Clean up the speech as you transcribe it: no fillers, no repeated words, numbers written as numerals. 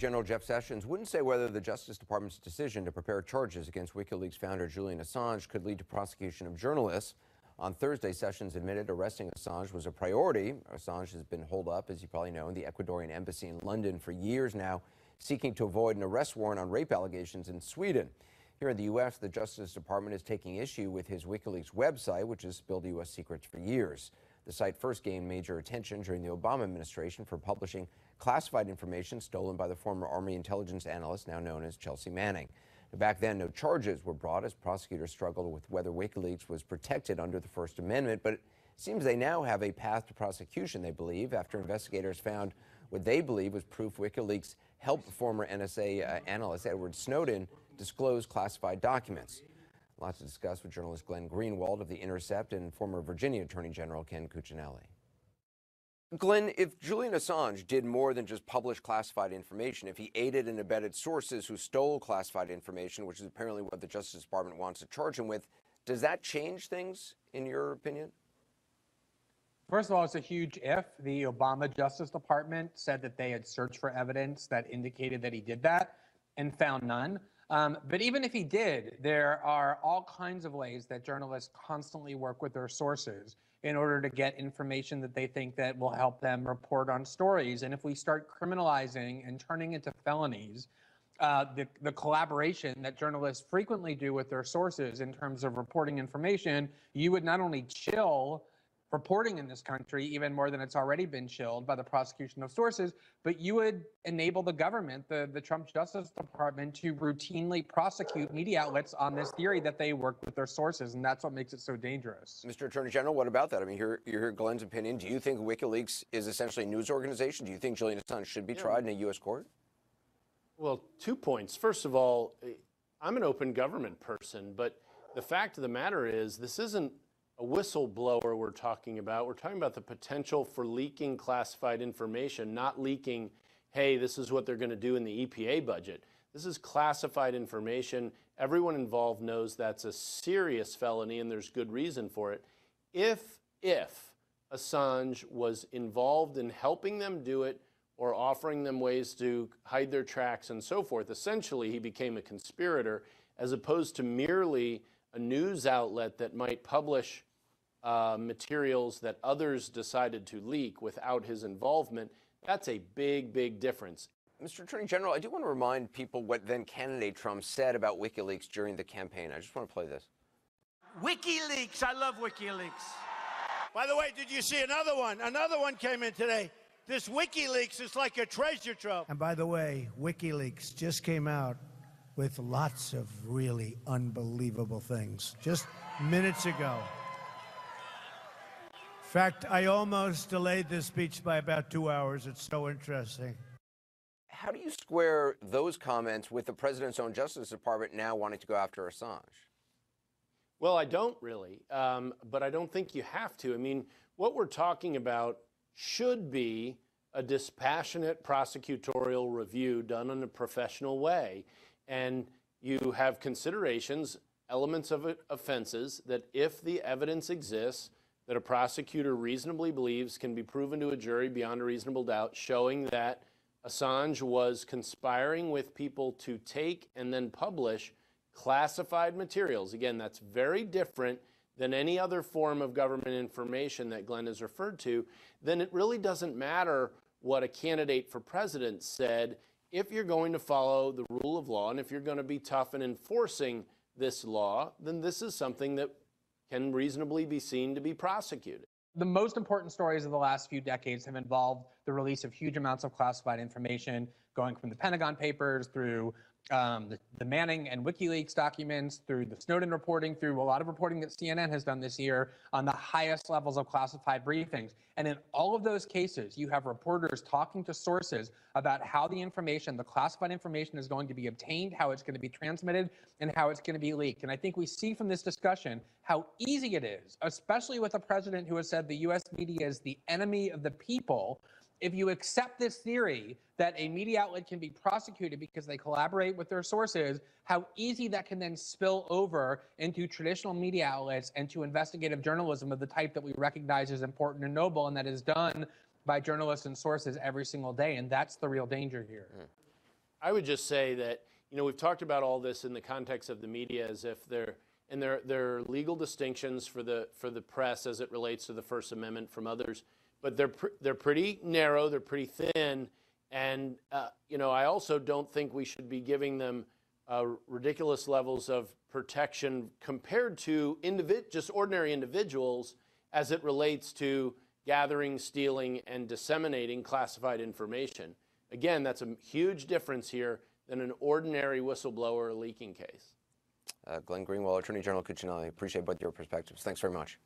General Jeff Sessions wouldn't say whether the Justice Department's decision to prepare charges against WikiLeaks founder Julian Assange could lead to prosecution of journalists. On Thursday, Sessions admitted arresting Assange was a priority. Assange has been holed up, as you probably know, in the Ecuadorian embassy in London for years now, seeking to avoid an arrest warrant on rape allegations in Sweden. Here in the U.S., the Justice Department is taking issue with his WikiLeaks website, which has spilled U.S. secrets for years. The site first gained major attention during the Obama administration for publishing classified information stolen by the former Army intelligence analyst, now known as Chelsea Manning. Back then, no charges were brought as prosecutors struggled with whether WikiLeaks was protected under the First Amendment, but it seems they now have a path to prosecution, they believe, after investigators found what they believe was proof WikiLeaks helped former NSA analyst Edward Snowden disclose classified documents. Lots to discuss with journalist Glenn Greenwald of The Intercept and former Virginia Attorney General Ken Cuccinelli. Glenn, if Julian Assange did more than just publish classified information, if he aided and abetted sources who stole classified information, which is apparently what the Justice Department wants to charge him with, does that change things, in your opinion? First of all, it's a huge if. The Obama Justice Department said that they had searched for evidence that indicated that he did that and found none. But even if he did, there are all kinds of ways that journalists constantly work with their sources in order to get information that they think that will help them report on stories. And if we start criminalizing and turning into felonies, the collaboration that journalists frequently do with their sources in terms of reporting information, you would not only chill reporting in this country even more than it's already been chilled by the prosecution of sources, but you would enable the government, the Trump Justice Department, to routinely prosecute media outlets on this theory that they work with their sources, and that's what makes it so dangerous. Mr. Attorney General, what about that? I mean, you hear Glenn's opinion. Do you think WikiLeaks is essentially a news organization? Do you think Julian Assange should be tried in a U.S. court? Well, 2 points. First of all, I'm an open government person, but the fact of the matter is this isn't a whistleblower we're talking about. We're talking about the potential for leaking classified information, not leaking, hey, this is what they're going to do in the EPA budget. This is classified information. Everyone involved knows that's a serious felony and there's good reason for it. If Assange was involved in helping them do it or offering them ways to hide their tracks and so forth, essentially he became a conspirator as opposed to merely a news outlet that might publish materials that others decided to leak without his involvement. That's a big, big difference. Mr. Attorney General, I do want to remind people what then candidate Trump said about WikiLeaks during the campaign. I just want to play this. WikiLeaks, I love WikiLeaks. By the way, did you see another one? Another one came in today. This WikiLeaks is like a treasure trove. And by the way, WikiLeaks just came out with lots of really unbelievable things just minutes ago. In fact, I almost delayed this speech by about 2 hours. It's so interesting. How do you square those comments with the president's own Justice Department now wanting to go after Assange? Well, I don't really, but I don't think you have to. I mean, what we're talking about should be a dispassionate prosecutorial review done in a professional way. And you have considerations, elements of offenses that if the evidence exists, that a prosecutor reasonably believes can be proven to a jury beyond a reasonable doubt, showing that Assange was conspiring with people to take and then publish classified materials. Again, that's very different than any other form of government information that Glenn has referred to. Then it really doesn't matter what a candidate for president said. If you're going to follow the rule of law and if you're going to be tough in enforcing this law, then this is something that can reasonably be seen to be prosecuted. The most important stories of the last few decades have involved the release of huge amounts of classified information, going from the Pentagon Papers through the Manning and WikiLeaks documents, through the Snowden reporting, through a lot of reporting that CNN has done this year on the highest levels of classified briefings. And in all of those cases, you have reporters talking to sources about how the information, the classified information, is going to be obtained, how it's going to be transmitted, and how it's going to be leaked. And I think we see from this discussion how easy it is, especially with a president who has said the U.S. media is the enemy of the people. If you accept this theory that a media outlet can be prosecuted because they collaborate with their sources, how easy that can then spill over into traditional media outlets and to investigative journalism of the type that we recognize as important and noble, and that is done by journalists and sources every single day. And that's the real danger here. I would just say that, we've talked about all this in the context of the media as if there are legal distinctions for the press as it relates to the First Amendment from others, but they're pretty narrow, they're pretty thin, and I also don't think we should be giving them ridiculous levels of protection compared to just ordinary individuals as it relates to gathering, stealing, and disseminating classified information. Again, that's a huge difference here than an ordinary whistleblower or leaking case. Glenn Greenwald, Attorney General Cuccinelli, appreciate both your perspectives. Thanks very much.